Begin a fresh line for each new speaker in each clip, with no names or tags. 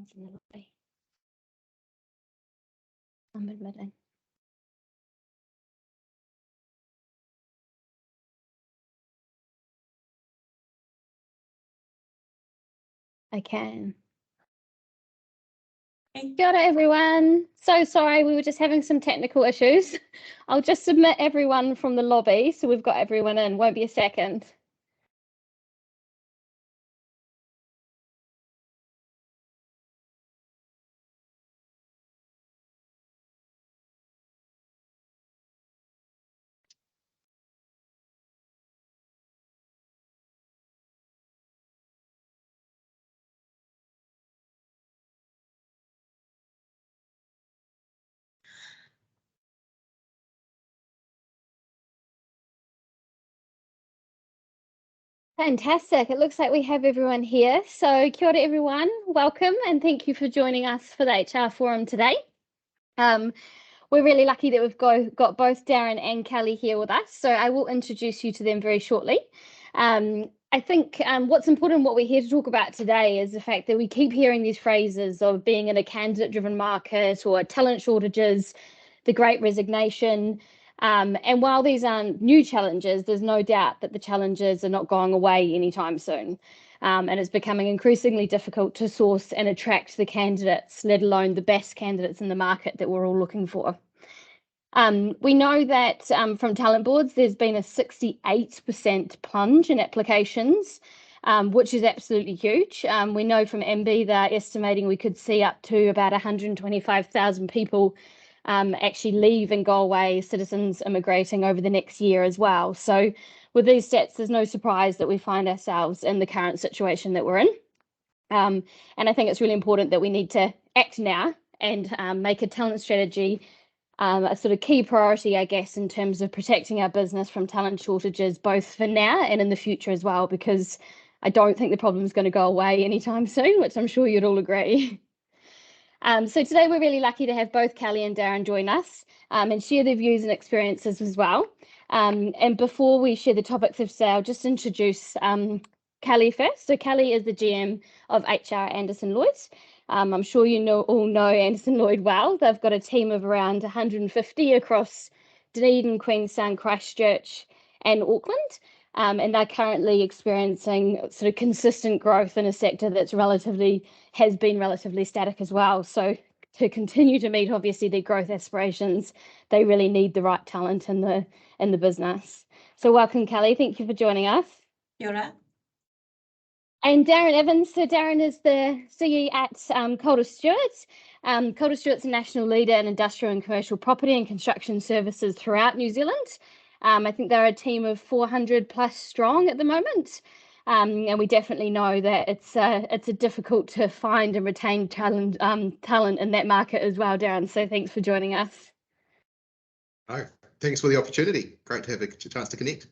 Everyone's in the lobby. I'm admitting. I can. Kia ora, everyone. So sorry, we were just having some technical issues. I'll just submit everyone from the lobby, so we've got everyone in. Won't be a second. Fantastic. It looks like we have everyone here. So kia ora, everyone. Welcome and thank you for joining us for the HR Forum today. We're really lucky that we've got both Darren and Kelly here with us. So I will introduce you to them very shortly. I think what's important, what we're here to talk about today is the fact that we keep hearing these phrases of being in a candidate-driven market or talent shortages, the Great Resignation. And while these aren't new challenges, there's no doubt that the challenges are not going away anytime soon. And it's becoming increasingly difficult to source and attract the candidates, let alone the best candidates in the market that we're all looking for. We know that from talent boards, there's been a 68% plunge in applications, which is absolutely huge. We know from MB they're estimating we could see up to about 125,000 people actually leave and go away, citizens immigrating over the next year as well. So with these stats, there's no surprise that we find ourselves in the current situation that we're in. And I think it's really important that we need to act now and make a talent strategy a sort of key priority, I guess, in terms of protecting our business from talent shortages, both for now and in the future as well, because I don't think the problem is going to go away anytime soon, which I'm sure you'd all agree. So today we're really lucky to have both Kelly and Darren join us and share their views and experiences as well. And before we share the topics of today, I'll just introduce Kelly first. So Kelly is the GM of HR Anderson Lloyd. I'm sure you all know Anderson Lloyd well. They've got a team of around 150 across Dunedin, Queenstown, Christchurch and Auckland. And they're currently experiencing sort of consistent growth in a sector that's has been relatively static as well. So to continue to meet obviously their growth aspirations, they really need the right talent in the business. So welcome, Kelly. Thank you for joining us.
Kia ora.
And Darren Evans. So Darren is the CE at Calder Stewart. Calder Stewart's a national leader in industrial and commercial property and construction services throughout New Zealand. I think they're a team of 400 plus strong at the moment. And we definitely know that it's a difficult to find and retain talent in that market as well, Darren. So thanks for joining us.
Oh, thanks for the opportunity. Great to have a chance to connect.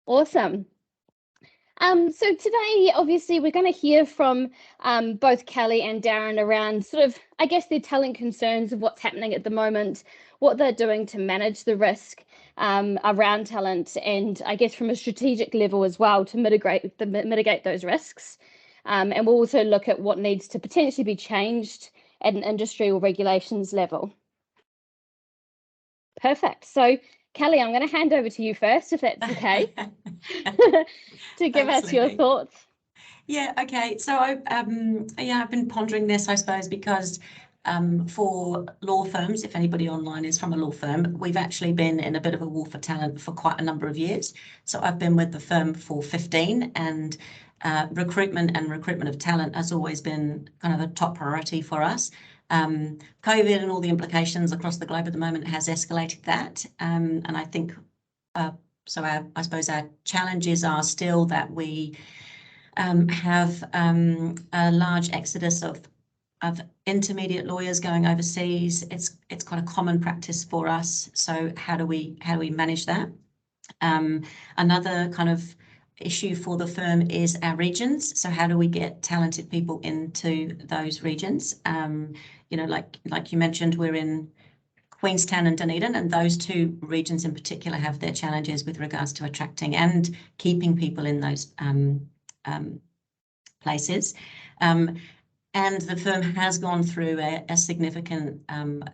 Awesome. So today, obviously, we're going to hear from both Kelly and Darren around sort of, I guess, their talent concerns of what's happening at the moment, what they're doing to manage the risk around talent, and I guess from a strategic level as well to mitigate those risks. And we'll also look at what needs to potentially be changed at an industry or regulations level. Perfect. So Kelly, I'm going to hand over to you first, if that's okay, to give us your thoughts.
Yeah, okay. So I've been pondering this, I suppose, because for law firms, if anybody online is from a law firm, we've actually been in a bit of a war for talent for quite a number of years. So I've been with the firm for 15, and recruitment of talent has always been kind of a top priority for us. COVID and all the implications across the globe at the moment has escalated that. And I think, I suppose our challenges are still that we have a large exodus of intermediate lawyers going overseas. It's quite a common practice for us. So how do we manage that? Another kind of issue for the firm is our regions. So how do we get talented people into those regions? Like you mentioned, we're in Queenstown and Dunedin, and those two regions in particular have their challenges with regards to attracting and keeping people in those places. And the firm has gone through a significant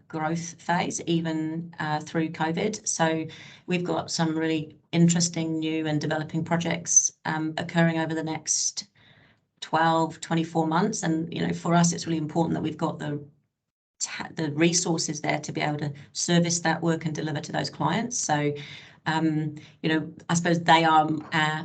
growth phase, even through COVID. So we've got some really interesting new and developing projects occurring over the next 12, 24 months. And, you know, for us, it's really important that we've got the resources there to be able to service that work and deliver to those clients. So, you know, I suppose they are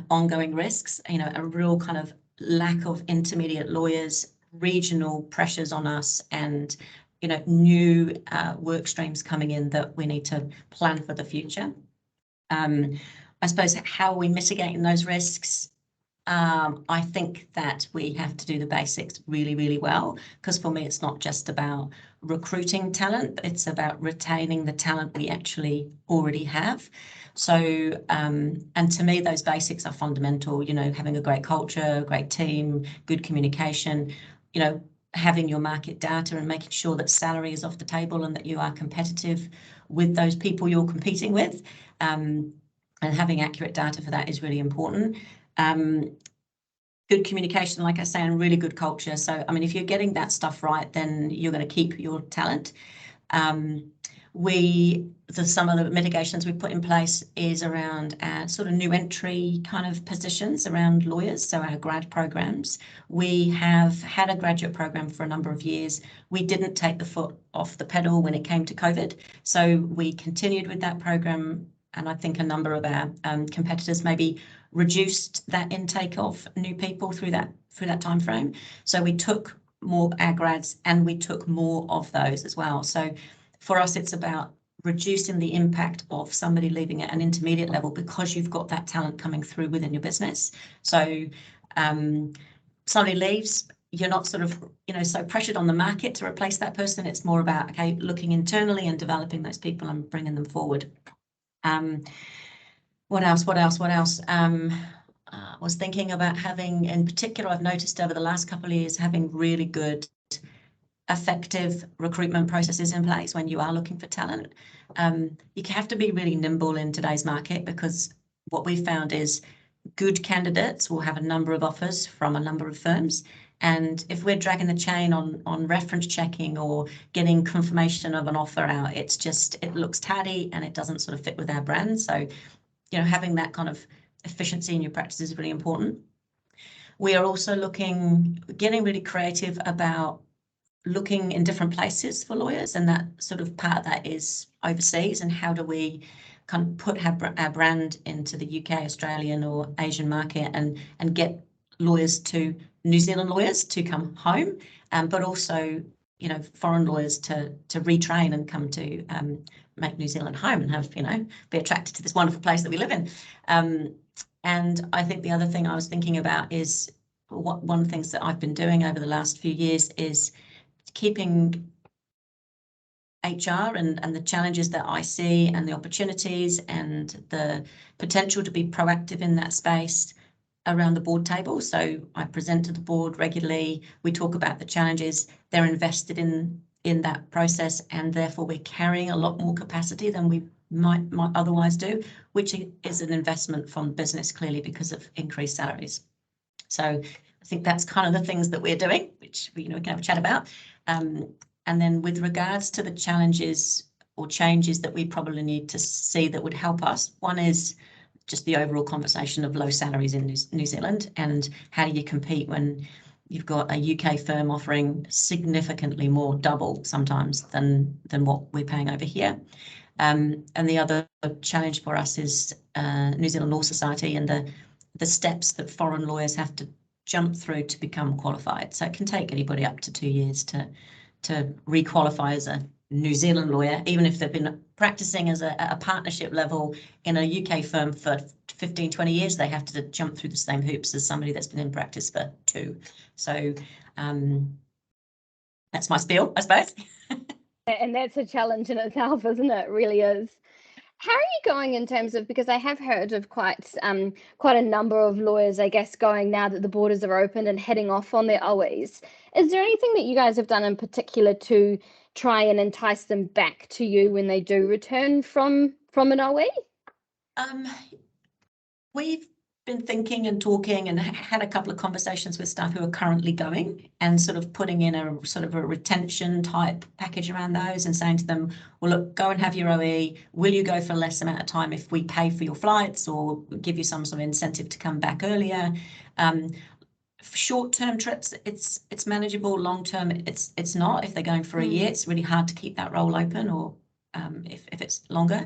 ongoing risks, you know, a real kind of lack of intermediate lawyers, regional pressures on us, and, you know, new work streams coming in that we need to plan for the future. I suppose, how are we mitigating those risks? I think that we have to do the basics really, really well, because for me, it's not just about recruiting talent, but it's about retaining the talent we actually already have. So, and to me, those basics are fundamental, you know, having a great culture, great team, good communication, you know, having your market data and making sure that salary is off the table and that you are competitive with those people you're competing with. And having accurate data for that is really important. Good communication, like I say, and really good culture. So, I mean, if you're getting that stuff right, then you're going to keep your talent. Some of the mitigations we put in place is around sort of new entry kind of positions around lawyers, so our grad programs. We have had a graduate program for a number of years. We didn't take the foot off the pedal when it came to COVID, so we continued with that program, and I think a number of our competitors maybe reduced that intake of new people through that time frame. So we took more our grads, and we took more of those as well. So for us, it's about reducing the impact of somebody leaving at an intermediate level, because you've got that talent coming through within your business. So somebody leaves, you're not sort of, you know, so pressured on the market to replace that person. It's more about, okay, looking internally and developing those people and bringing them forward. What else? I was thinking about having, in particular, I've noticed over the last couple of years, having really good, effective recruitment processes in place when you are looking for talent. You have to be really nimble in today's market, because what we've found is good candidates will have a number of offers from a number of firms. And if we're dragging the chain on reference checking or getting confirmation of an offer out, it looks tatty and it doesn't sort of fit with our brand. So, you know, having that kind of efficiency in your practice is really important. We are also getting really creative about looking in different places for lawyers, and that sort of part of that is overseas, and how do we kind of put our brand into the UK, Australian or Asian market, and get lawyers New Zealand lawyers to come home, but also, you know, foreign lawyers to retrain and come to make New Zealand home and have, you know, be attracted to this wonderful place that we live in. And I think the other thing I was thinking about is one of the things that I've been doing over the last few years is keeping HR and the challenges that I see, and the opportunities and the potential to be proactive in that space around the board table. So I present to the board regularly. We talk about the challenges. They're invested in that process, and therefore we're carrying a lot more capacity than we might otherwise do, which is an investment from business, clearly, because of increased salaries. So I think that's kind of the things that we're doing, which we can have a chat about. And then with regards to the challenges or changes that we probably need to see that would help us, one is just the overall conversation of low salaries in New Zealand, and how do you compete when you've got a UK firm offering significantly more, double sometimes, than what we're paying over here. And the other challenge for us is New Zealand Law Society and the steps that foreign lawyers have to jump through to become qualified. So it can take anybody up to 2 years to requalify as a New Zealand lawyer, even if they've been practicing as a partnership level in a UK firm for 15, 20 years. They have to jump through the same hoops as somebody that's been in practice for 2. So that's my spiel, I suppose.
And that's a challenge in itself, isn't it? It really is. How are you going in terms of, because I have heard of quite a number of lawyers, I guess, going now that the borders are open and heading off on their OEs. Is there anything that you guys have done in particular to try and entice them back to you when they do return from an OE?
been thinking and talking and had a couple of conversations with staff who are currently going, and sort of putting in a sort of a retention type package around those and saying to them, well, look, go and have your OE. Will you go for less amount of time if we pay for your flights or give you some sort of incentive to come back earlier? Short-term trips, it's manageable. Long-term, it's not. If they're going for a year, it's really hard to keep that role open, or if it's longer.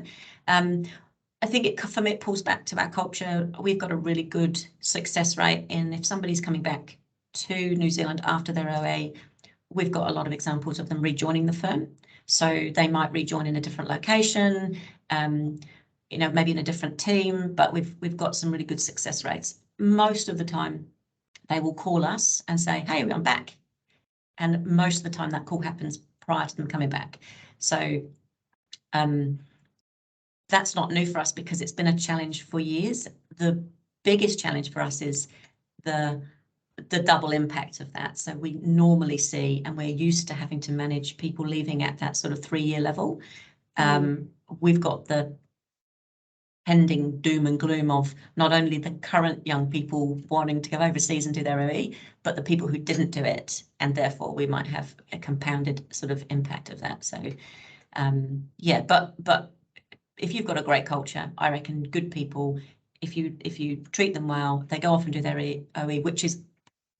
I think for me, it pulls back to our culture. We've got a really good success rate in if somebody's coming back to New Zealand after their OA, we've got a lot of examples of them rejoining the firm. So they might rejoin in a different location, maybe in a different team, but we've got some really good success rates. Most of the time, they will call us and say, hey, I'm back. And most of the time that call happens prior to them coming back. So that's not new for us because it's been a challenge for years. The biggest challenge for us is the double impact of that. So we normally see, and we're used to having to manage people leaving at that sort of 3-year level. We've got the pending doom and gloom of not only the current young people wanting to go overseas and do their OE, but the people who didn't do it, and therefore we might have a compounded sort of impact of that. So but if you've got a great culture, I reckon good people, if you treat them well, they go off and do their OE, which is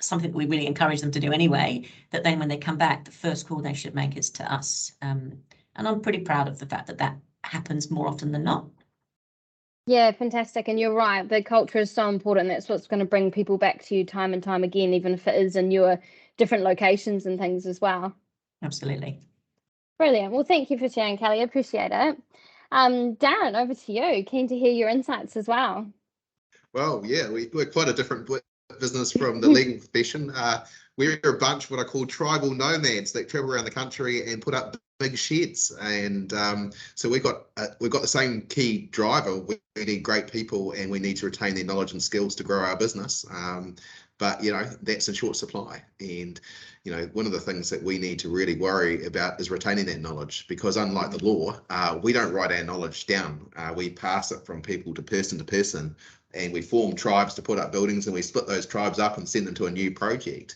something that we really encourage them to do anyway, that then when they come back, the first call they should make is to us. And I'm pretty proud of the fact that that happens more often than not.
Yeah, fantastic. And you're right, the culture is so important. That's what's going to bring people back to you time and time again, even if it is in your different locations and things as well.
Absolutely.
Brilliant. Well, thank you for sharing, Kelly. I appreciate it. Darren, over to you. Keen to hear your insights as well.
Well, yeah, we're quite a different business from the legal profession. We're a bunch of what I call tribal nomads that travel around the country and put up big sheds, and so we've got the same key driver. We need great people, and we need to retain their knowledge and skills to grow our business. But that's in short supply, and one of the things that we need to really worry about is retaining that knowledge, because unlike the law, we don't write our knowledge down. We pass it from people to person, and we form tribes to put up buildings, and we split those tribes up and send them to a new project.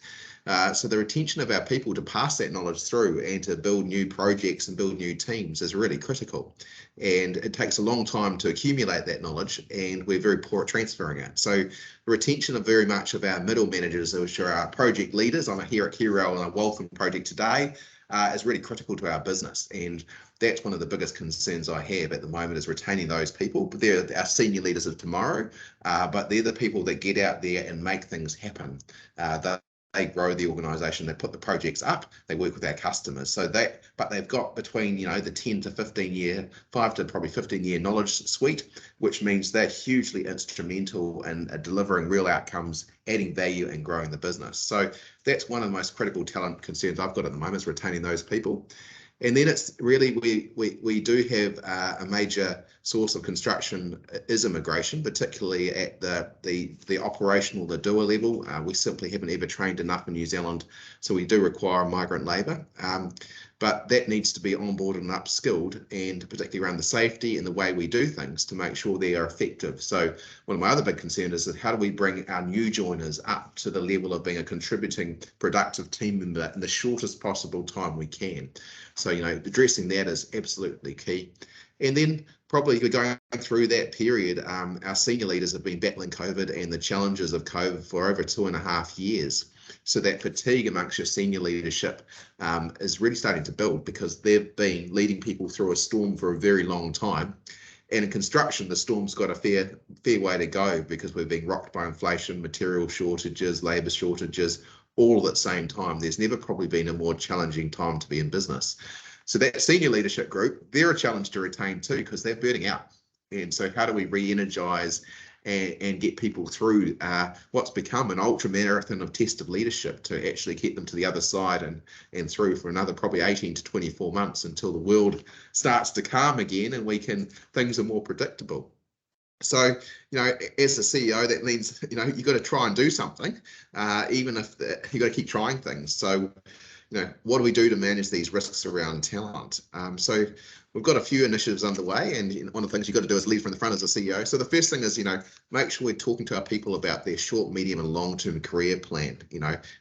So the retention of our people to pass that knowledge through and to build new projects and build new teams is really critical. And it takes a long time to accumulate that knowledge, and we're very poor at transferring it. So the retention of very much of our middle managers, which are our project leaders here at Keyrail on a Waltham project today, is really critical to our business. And that's one of the biggest concerns I have at the moment, is retaining those people. But they're our senior leaders of tomorrow, but they're the people that get out there and make things happen. They grow the organisation, they put the projects up, they work with our customers. But they've got between the 10 to 15 year, 5 to probably 15 year knowledge suite, which means they're hugely instrumental in delivering real outcomes, adding value and growing the business. So that's one of the most critical talent concerns I've got at the moment, is retaining those people. And then it's really, we do have a major source of construction is immigration, particularly at the operational, the doer level. We simply haven't ever trained enough in New Zealand, so we do require migrant labour. But that needs to be onboarded and upskilled, and particularly around the safety and the way we do things to make sure they are effective. So one of my other big concerns is how do we bring our new joiners up to the level of being a contributing, productive team member in the shortest possible time we can. So, addressing that is absolutely key. And then probably we're going through that period, our senior leaders have been battling COVID and the challenges of COVID for over 2.5 years. So that fatigue amongst your senior leadership is really starting to build, because they've been leading people through a storm for a very long time. And in construction, the storm's got a fair way to go, because we're being rocked by inflation, material shortages, labour shortages, all at the same time. There's never probably been a more challenging time to be in business. So that senior leadership group, they're a challenge to retain too, because they're burning out. And so how do we re-energise and get people through what's become an ultra marathon of tested leadership, to actually get them to the other side and through for another probably 18 to 24 months until the world starts to calm again and things are more predictable. So, as a CEO, that means, you've got to try and do something, even if you've got to keep trying things. So, what do we do to manage these risks around talent? So we've got a few initiatives underway, and one of the things you've got to do is lead from the front as a CEO. So the first thing is, make sure we're talking to our people about their short, medium, and long-term career plan.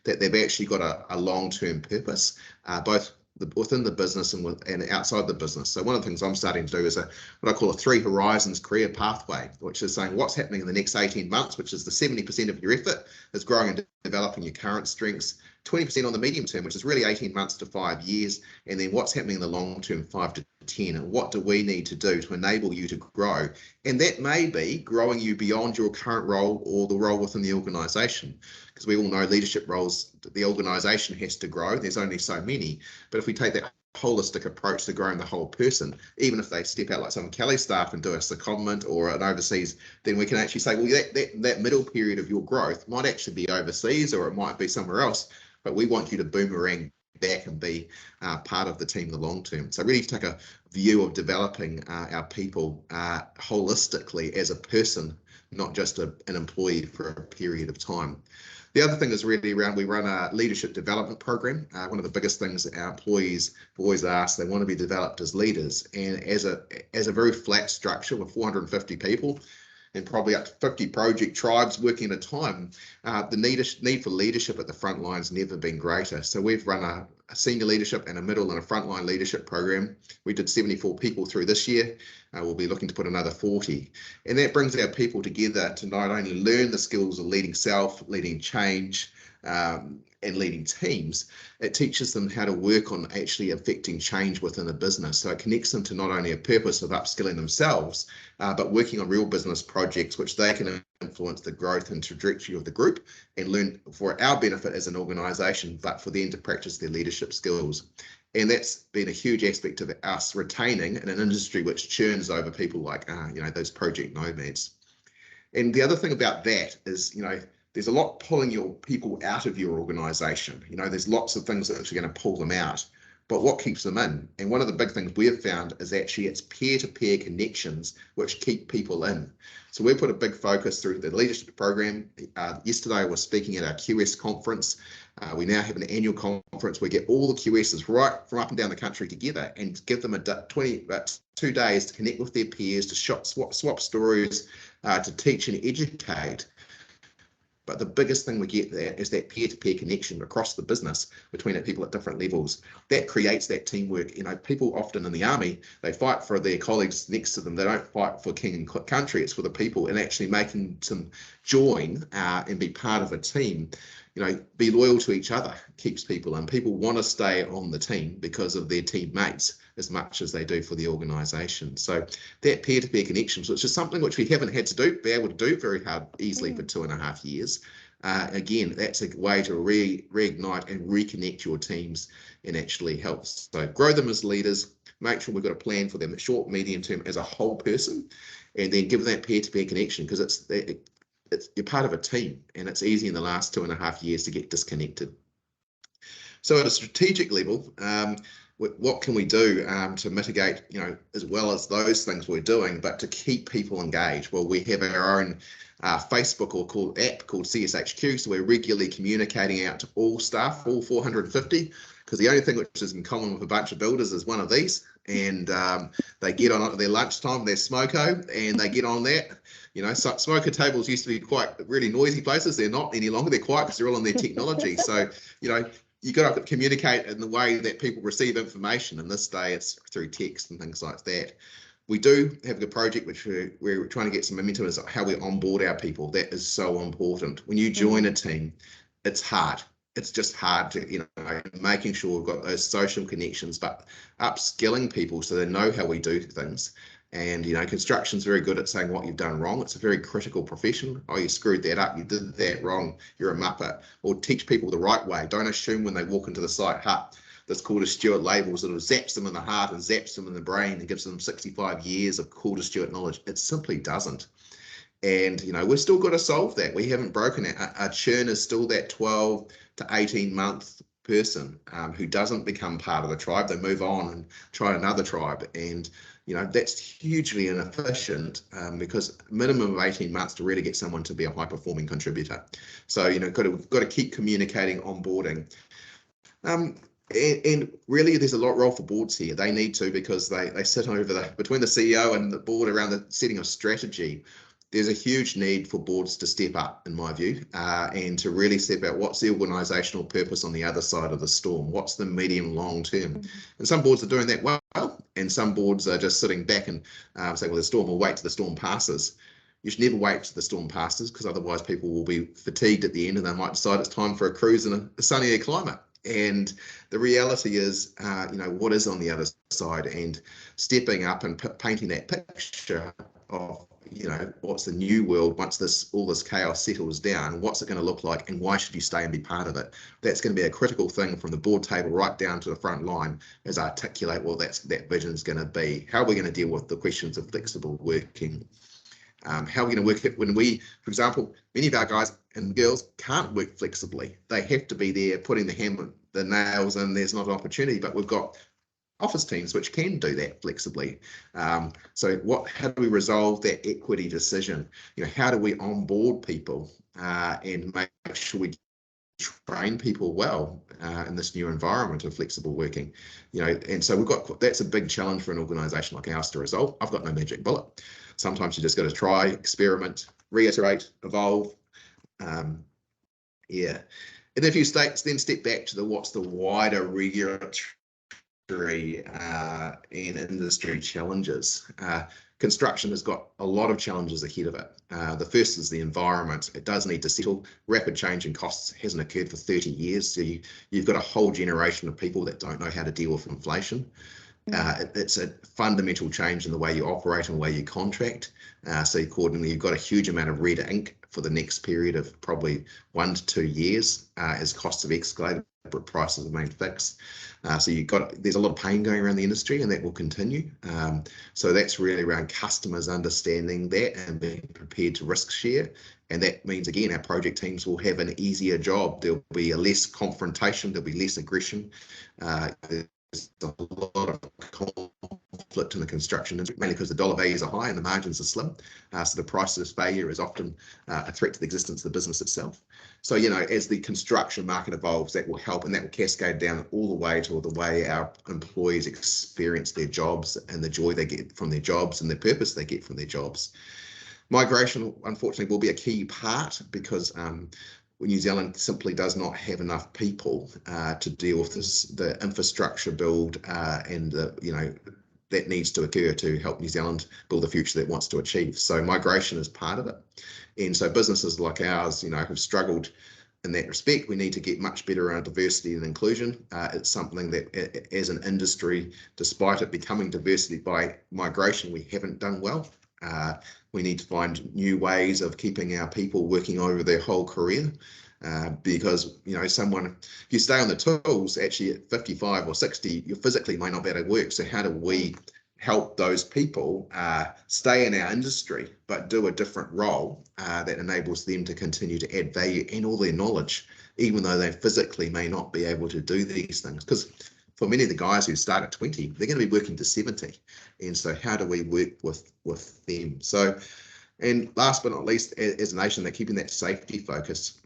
That they've actually got a long-term purpose, both within the business and outside the business. So one of the things I'm starting to do is what I call a 3 horizons career pathway, which is saying what's happening in the next 18 months, which is the 70% of your effort is growing and developing your current strengths, 20% on the medium term, which is really 18 months to 5 years, and then what's happening in the long term, 5 to 10, and what do we need to do to enable you to grow? And that may be growing you beyond your current role or the role within the organisation, because we all know leadership roles, the organisation has to grow. There's only so many, but if we take that holistic approach to growing the whole person, even if they step out like some Kelly staff and do a secondment or an overseas, then we can actually say, well, that middle period of your growth might actually be overseas, or it might be somewhere else, but we want you to boomerang back and be part of the team in the long term. So really take a view of developing our people holistically as a person, not just an employee for a period of time. The other thing is really around, we run a leadership development program. One of the biggest things that our employees have always asked, they want to be developed as leaders. And as a very flat structure with 450 people and probably up to 50 project tribes working at a time, the need for leadership at the front line has never been greater. So we've run a senior leadership and a middle and a frontline leadership program. We did 74 people through this year. We'll be looking to put another 40. And that brings our people together to not only learn the skills of leading self, leading change, and leading teams, it teaches them how to work on actually affecting change within a business. So it connects them to not only a purpose of upskilling themselves, but working on real business projects which they can influence the growth and trajectory of the group and learn for our benefit as an organisation, but for them to practice their leadership skills. And that's been a huge aspect of us retaining in an industry which churns over people like, those project nomads. And the other thing about that is, there's a lot pulling your people out of your organisation. There's lots of things that are going to pull them out, but what keeps them in? And one of the big things we have found is actually it's peer-to-peer connections which keep people in. So we put a big focus through the leadership program. Yesterday I was speaking at our QS conference. We now have an annual conference. We get all the QSs right from up and down the country together and give them 2 days to connect with their peers, to swap stories, to teach and educate. But the biggest thing we get there is that peer-to-peer connection across the business between people at different levels. That creates that teamwork. People often in the army, they fight for their colleagues next to them. They don't fight for king and country. It's for the people, and actually making them join and be part of a team. Be loyal to each other keeps people, and people want to stay on the team because of their teammates as much as they do for the organisation. So that peer-to-peer connections, which is something which we haven't had to be able to do very easily for 2.5 years. Again, that's a way to reignite and reconnect your teams and actually help. So grow them as leaders, make sure we've got a plan for them at short, medium term as a whole person, and then give them that peer-to-peer connection, because you're part of a team, and it's easy in the last 2.5 years to get disconnected. So at a strategic level, what can we do to mitigate, as well as those things we're doing, but to keep people engaged? Well, we have our own Facebook app called CSHQ, so we're regularly communicating out to all staff, all 450, because the only thing which is in common with a bunch of builders is one of these, and they get on at their lunchtime, their smoko, and they get on that. So smoker tables used to be quite really noisy places. They're not any longer. They're quiet because they're all on their technology. So, you got to communicate in the way that people receive information. In this day, it's through text and things like that. We do have a project which we're trying to get some momentum, is how we onboard our people. That is so important. When you join a team, it's hard. It's just hard to, making sure we've got those social connections, but upskilling people so they know how we do things. And, construction's very good at saying what you've done wrong. It's a very critical profession. Oh, you screwed that up. You did that wrong. You're a muppet. Or teach people the right way. Don't assume when they walk into the site hut that's called a Stewart labels that it zaps them in the heart and zaps them in the brain and gives them 65 years of Calder Stewart knowledge. It simply doesn't. And, we've still got to solve that. We haven't broken it. Our churn is still that 12 to 18 month person who doesn't become part of the tribe. They move on and try another tribe. And, that's hugely inefficient because minimum of 18 months to really get someone to be a high performing contributor. So, got to keep communicating, onboarding. And really, there's a lot of role for boards here. They need to, because they sit over between the CEO and the board around the setting of strategy. There's a huge need for boards to step up, in my view, and to really step out what's the organisational purpose on the other side of the storm, what's the medium long term. And some boards are doing that well, and some boards are just sitting back and saying, well, the storm will wait till the storm passes. You should never wait till the storm passes, because otherwise people will be fatigued at the end and they might decide it's time for a cruise in a sunnier climate. And the reality is, what is on the other side, and stepping up and painting that picture of, what's the new world once all this chaos settles down, what's it going to look like, and why should you stay and be part of it? That's going to be a critical thing from the board table right down to the front line, as articulate what that vision is going to be. How are we going to deal with the questions of flexible working? How are we going to work it when for example, many of our guys and girls can't work flexibly. They have to be there putting the nails in. There's not an opportunity, but we've got office teams which can do that flexibly. So how do we resolve that equity decision? How do we onboard people and make sure we train people well in this new environment of flexible working? And so that's a big challenge for an organisation like ours to resolve. I've got no magic bullet. Sometimes you just got to try, experiment, reiterate, evolve. And if you then step back to what's the wider regulatory and industry challenges. Construction has got a lot of challenges ahead of it. The first is the environment. It does need to settle. Rapid change in costs hasn't occurred for 30 years. So you've got a whole generation of people that don't know how to deal with inflation. It's a fundamental change in the way you operate and the way you contract. So accordingly, you've got a huge amount of red ink for the next period of probably 1 to 2 years as costs have escalated, but prices remain fixed. So there's a lot of pain going around the industry, and that will continue. So that's really around customers understanding that and being prepared to risk share. And that means, again, our project teams will have an easier job. There'll be less confrontation, there'll be less aggression. There's a lot of conflict in the construction industry, mainly because the dollar values are high and the margins are slim. So the price of failure is often a threat to the existence of the business itself. So, as the construction market evolves, that will help, and that will cascade down all the way to the way our employees experience their jobs and the joy they get from their jobs and the purpose they get from their jobs. Migration, unfortunately, will be a key part, because New Zealand simply does not have enough people to deal with the infrastructure build and that needs to occur to help New Zealand build the future that it wants to achieve. So migration is part of it. And so businesses like ours, have struggled in that respect. We need to get much better around diversity and inclusion. It's something that as an industry, despite it becoming diversity by migration, we haven't done well. We need to find new ways of keeping our people working over their whole career, because if you stay on the tools, actually at 55 or 60, you physically may not be able to work. So how do we help those people stay in our industry but do a different role that enables them to continue to add value and all their knowledge, even though they physically may not be able to do these things? Because for many of the guys who start at 20, they're going to be working to 70. And so how do we work with them? So, and last but not least, as a nation, keeping that safety focus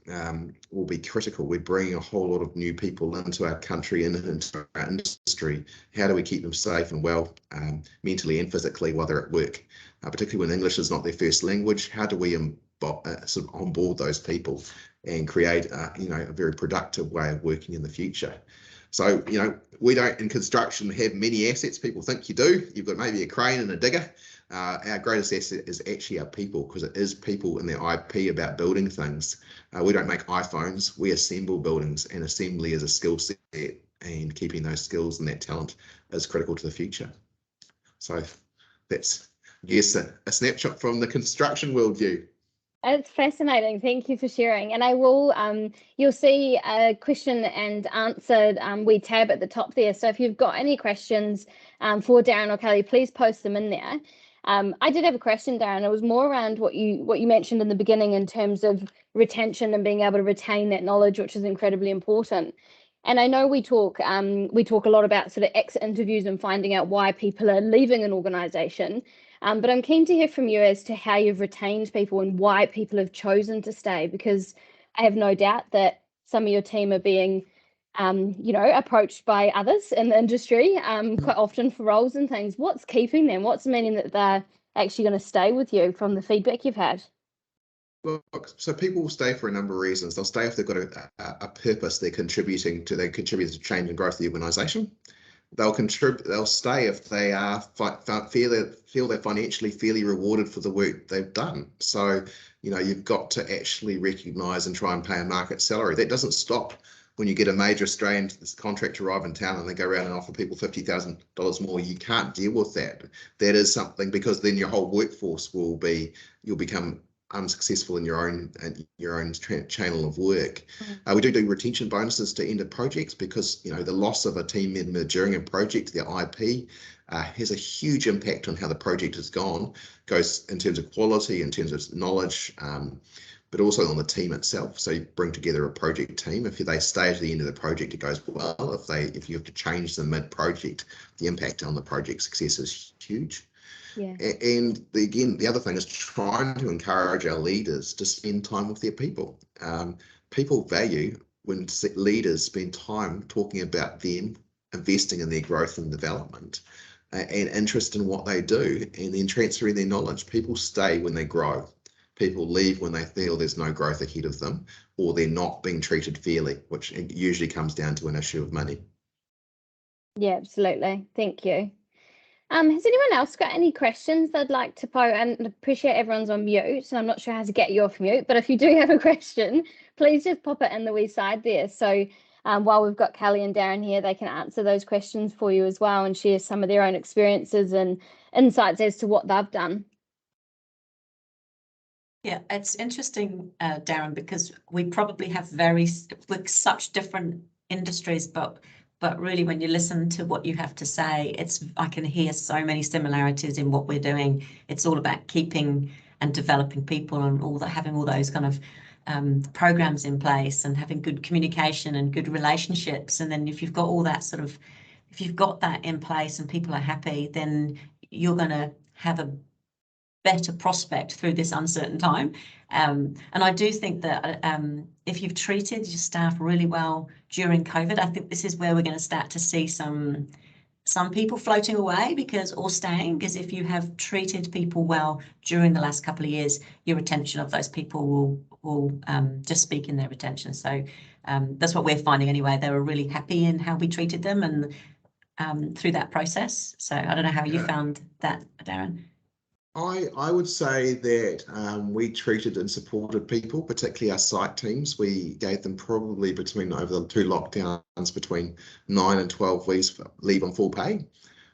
will be critical. We're bringing a whole lot of new people into our country and into our industry. How do we keep them safe and well, mentally and physically, while they're at work? Particularly when English is not their first language, how do we sort of onboard those people and create a very productive way of working in the future? So, we don't in construction have many assets. People think you do. You've got maybe a crane and a digger. Our greatest asset is actually our people, because it is people and their IP about building things. We don't make iPhones, we assemble buildings, and assembly is a skill set, and keeping those skills and that talent is critical to the future. So that's, yes, a snapshot from the construction worldview.
It's fascinating. Thank you for sharing. And I will, you'll see a question and answer we tab at the top there. So if you've got any questions for Darren or Kelly, please post them in there. I did have a question, Darren. It was more around what you mentioned in the beginning in terms of retention and being able to retain that knowledge, which is incredibly important. And I know we talk a lot about sort of exit interviews and finding out why people are leaving an organisation. But I'm keen to hear from you as to how you've retained people and why people have chosen to stay, because I have no doubt that some of your team are being approached by others in the industry, quite often for roles and things. What's keeping them? What's meaning that they're actually going to stay with you from the feedback you've had?
Look, so people will stay for a number of reasons. They'll stay if they've got a purpose they're contributing to. They contribute to change and growth of the organisation. They'll stay if they feel they're financially fairly rewarded for the work they've done. So, you've got to actually recognise and try and pay a market salary. That doesn't stop when you get a major Australian contract arrive in town and they go around and offer people $50,000 more. You can't deal with that. That is something, because then your whole workforce you'll become unsuccessful in your own channel of work. We do retention bonuses to end of projects, because the loss of a team member during a project, their IP, has a huge impact on how the project has goes in terms of quality, in terms of knowledge, but also on the team itself. So you bring together a project team. If they stay to the end of the project, it goes well. If you have to change them mid-project, the impact on the project success is huge.
Yeah.
And the other thing is trying to encourage our leaders to spend time with their people. People value when leaders spend time talking about them, investing in their growth and development, and interest in what they do, and then transferring their knowledge. People stay when they grow. People leave when they feel there's no growth ahead of them, or they're not being treated fairly, which usually comes down to an issue of money.
Yeah, absolutely. Thank you. Has anyone else got any questions they'd like to pose? And appreciate everyone's on mute, so I'm not sure how to get you off mute, but if you do have a question, please just pop it in the wee side there. So while we've got Kelly and Darren here, they can answer those questions for you as well and share some of their own experiences and insights as to what they've done.
Yeah, it's interesting, Darren, because we probably have such different industries, but really when you listen to what you have to say, I can hear so many similarities in what we're doing. It's all about keeping and developing people and having all those kind of programs in place and having good communication and good relationships. And then if you've got all that if you've got that in place and people are happy, then you're going to have a better prospect through this uncertain time. And I do think that if you've treated your staff really well during COVID, I think this is where we're going to start to see some people floating away or staying, because if you have treated people well during the last couple of years, your retention of those people will just speak in their retention. So that's what we're finding anyway. They were really happy in how we treated them and through that process. So I don't know how you found that, Darren.
I would say that we treated and supported people, particularly our site teams. We gave them probably over the 2 lockdowns, between 9 and 12 weeks leave on full pay.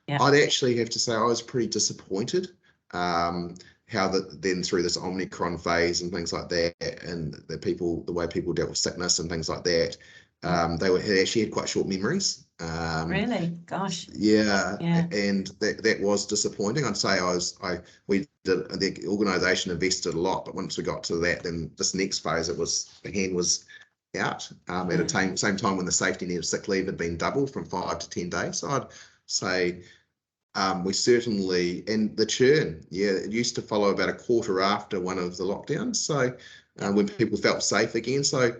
Yeah. I'd actually have to say I was pretty disappointed then through this Omicron phase and things like that, and the way people dealt with sickness and things like that, they actually had quite short memories.
Really? Gosh.
Yeah. And that was disappointing. I'd say the organisation invested a lot, but once we got to that, then this next phase, the hand was out at a same time when the safety net of sick leave had been doubled from 5 to 10 days. So I'd say we certainly, and the churn, it used to follow about a quarter after one of the lockdowns. So when people felt safe again, so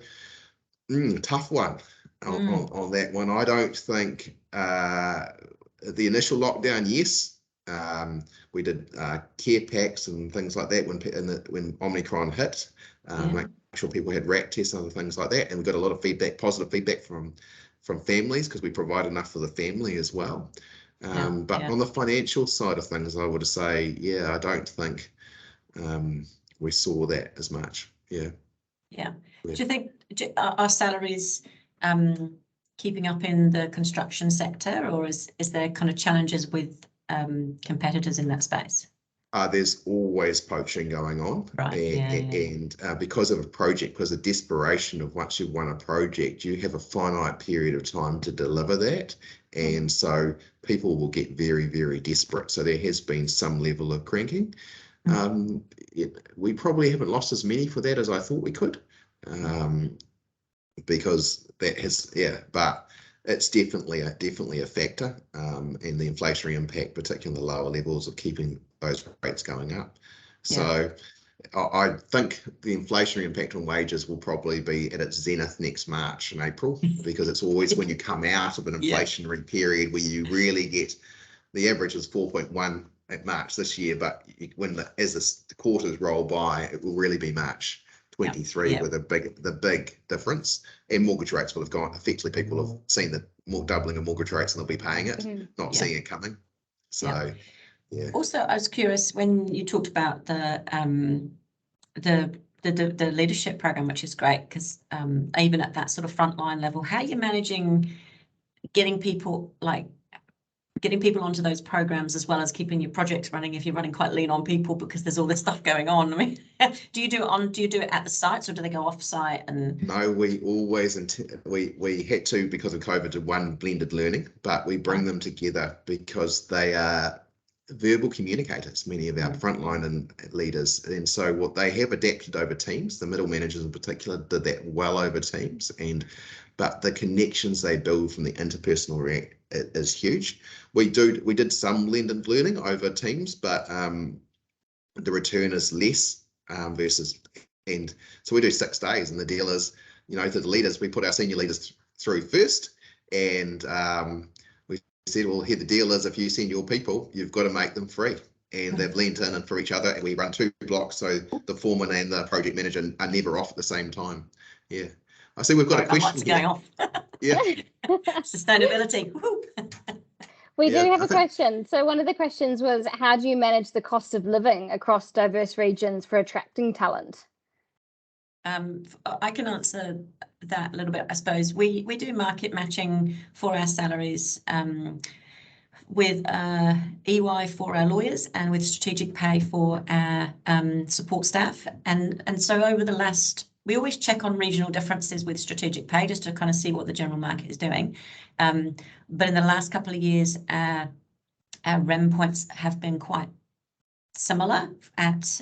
tough one. On that one, I don't think the initial lockdown. Yes, we did care packs and things like that when Omicron hit. Make sure people had RAT tests and other things like that, and we got a lot of positive feedback from families, because we provide enough for the family as well. But on the financial side of things, I would say, I don't think we saw that as much. Yeah.
Do you think our salaries keeping up in the construction sector, or is there kind of challenges with competitors in that space?
There's always poaching going on,
right?
And because of the desperation of once you've won a project, you have a finite period of time to deliver that, and so people will get very, very desperate. So there has been some level of cranking. We probably haven't lost as many for that as I thought we could. Because that has, but it's definitely a factor, and the inflationary impact, particularly in the lower levels, of keeping those rates going up. So I think the inflationary impact on wages will probably be at its zenith next March and April, because it's always when you come out of an inflationary period where you really get, the average is 4.1 at March this year, but as the quarters roll by, it will really be March 23 with the big difference. And mortgage rates will have gone. Effectively, people have seen the doubling of mortgage rates and they'll be paying it, not seeing it coming. So. Yeah.
Also, I was curious when you talked about the leadership program, which is great, because even at that sort of frontline level, how are you managing getting people onto those programs as well as keeping your projects running if you're running quite lean on people because there's all this stuff going on? I mean, do you do it at the sites or do they go off site? And
no, we always we had to, because of COVID, do one blended learning, but we bring them together because they are verbal communicators, many of our frontline and leaders, and so what they have adapted over Teams, the middle managers in particular did that well over Teams, but the connections they build from the interpersonal is huge. We did some blended learning over Teams, but the return is less versus, and so we do 6 days, and the deal is, to the leaders, we put our senior leaders through first, and said, well, here the deal is, if you send your people, you've got to make them free. And they've leaned in and for each other, and we run 2 blocks, so the foreman and the project manager are never off at the same time. Yeah. I see we've got a question here.
Going off.
Yeah.
Sustainability.
We do have a question. So one of the questions was, how do you manage the cost of living across diverse regions for attracting talent?
I can answer that a little bit, I suppose. We do market matching for our salaries with EY for our lawyers and with strategic pay for our support staff. And so over the last, we always check on regional differences with strategic pay just to kind of see what the general market is doing. But in the last couple of years, our REM points have been quite similar at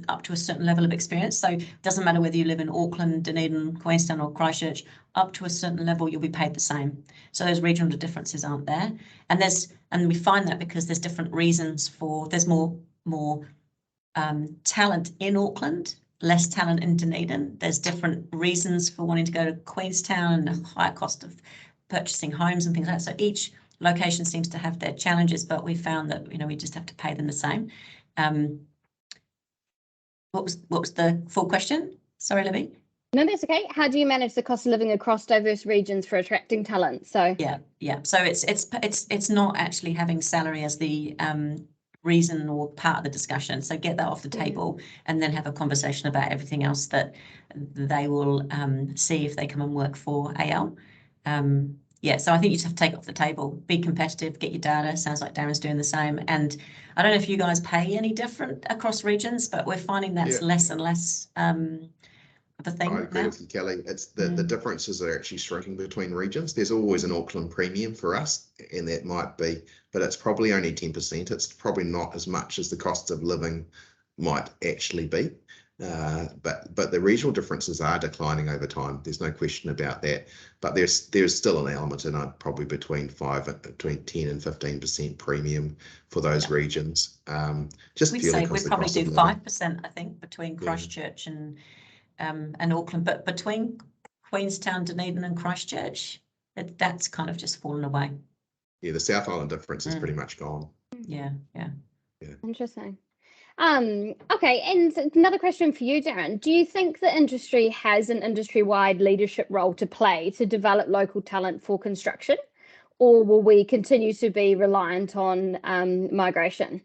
up to a certain level of experience. So it doesn't matter whether you live in Auckland, Dunedin, Queenstown or Christchurch, up to a certain level you'll be paid the same. So those regional differences aren't there. And we find that because there's different reasons for, there's more talent in Auckland, less talent in Dunedin. There's different reasons for wanting to go to Queenstown and the higher cost of purchasing homes and things like that. So each location seems to have their challenges, but we found that we just have to pay them the same. What was the full question? Sorry, Libby.
No, that's okay. How do you manage the cost of living across diverse regions for attracting talent? So
yeah. So it's not actually having salary as the reason or part of the discussion. So get that off the table and then have a conversation about everything else that they will see if they come and work for AL. Yeah, so I think you just have to take it off the table, be competitive, get your data. Sounds like Darren's doing the same. And I don't know if you guys pay any different across regions, but we're finding that's less and less of a thing.
I agree with you, Kelly. It's the differences are actually shrinking between regions. There's always an Auckland premium for us, and that might be, but it's probably only 10%. It's probably not as much as the cost of living might actually be. But the regional differences are declining over time. There's no question about that. But there's still an element, and probably between 10 and 15% premium for those regions. Just
we'd say we'd probably do 5%, I think, between Christchurch and Auckland. But between Queenstown, Dunedin, and Christchurch, that's kind of just fallen away.
Yeah, the South Island difference is pretty much gone.
Yeah.
Interesting. Okay, and another question for you, Darren. Do you think the industry has an industry-wide leadership role to play to develop local talent for construction, or will we continue to be reliant on migration?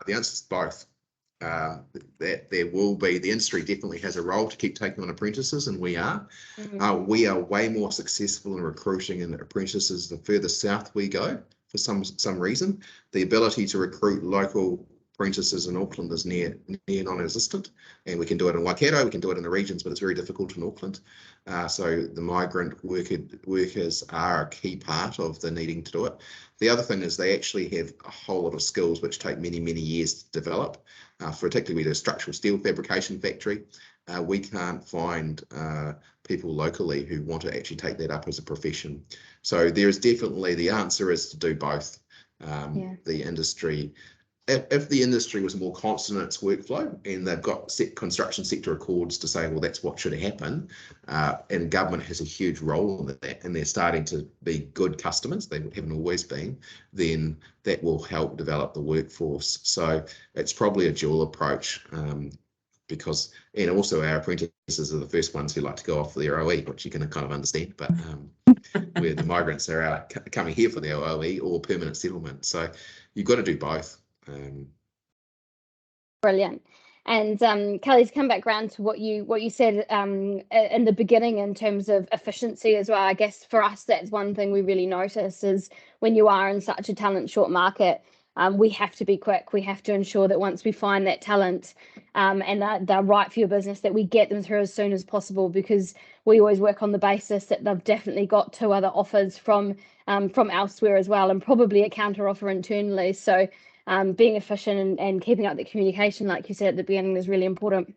The answer is both. That there will be, the industry definitely has a role to keep taking on apprentices, and we are. We are way more successful in recruiting in apprentices the further south we go for some reason. The ability to recruit local apprentices in Auckland is near non-existent, and we can do it in Waikato, we can do it in the regions, but it's very difficult in Auckland. So the migrant workers are a key part of the needing to do it. The other thing is they actually have a whole lot of skills which take many years to develop. Particularly with a structural steel fabrication factory, we can't find people locally who want to actually take that up as a profession. So there is definitely, the answer is to do both. The industry if the industry was more constant in its workflow and they've got set construction sector accords to say, well, that's what should happen, and government has a huge role in that, and they're starting to be good customers, they haven't always been, then that will help develop the workforce. So it's probably a dual approach, because, and also our apprentices are the first ones who like to go off for their OE, which you can kind of understand, but where the migrants are out coming here for their OE or permanent settlement. So you've got to do both.
Brilliant. And Kelly's come back around to what you said in the beginning in terms of efficiency as well. I guess for us, that's one thing we really notice is when you are in such a talent short market, we have to be quick. We have to ensure that once we find that talent and they're right for your business, that we get them through as soon as possible, because we always work on the basis that they've definitely got 2 other offers from elsewhere as well, and probably a counter offer internally. So being efficient and keeping up the communication, like you said at the beginning, is really important.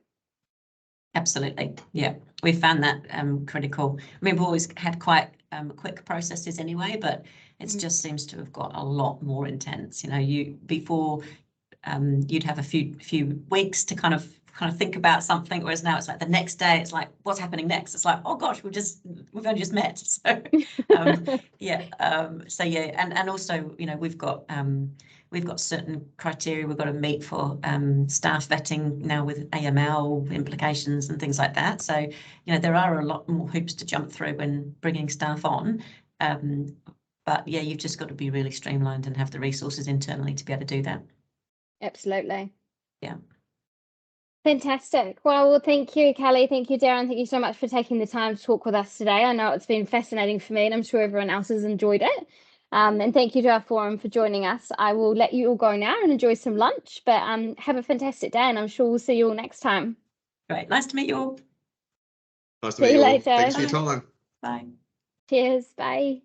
Absolutely. Yeah, we found that critical. I mean, we've always had quite quick processes anyway, but it just seems to have got a lot more intense. You know, before you'd have a few weeks to kind of think about something, whereas now it's like the next day it's like, what's happening next? It's like, oh gosh, we've only just met. So yeah, and also, you know, we've got certain criteria we've got to meet for staff vetting now with AML implications and things like that. So, you know, there are a lot more hoops to jump through when bringing staff on. But yeah, you've just got to be really streamlined and have the resources internally to be able to do that.
Absolutely.
Yeah.
Fantastic. Well, thank you, Kelly. Thank you, Darren. Thank you so much for taking the time to talk with us today. I know it's been fascinating for me, and I'm sure everyone else has enjoyed it. And thank you to our forum for joining us. I will let you all go now and enjoy some lunch, but have a fantastic day, and I'm sure we'll see you all next time.
Great. Nice to meet you all.
Nice to meet you all. Thanks for your time.
Bye.
Cheers. Bye.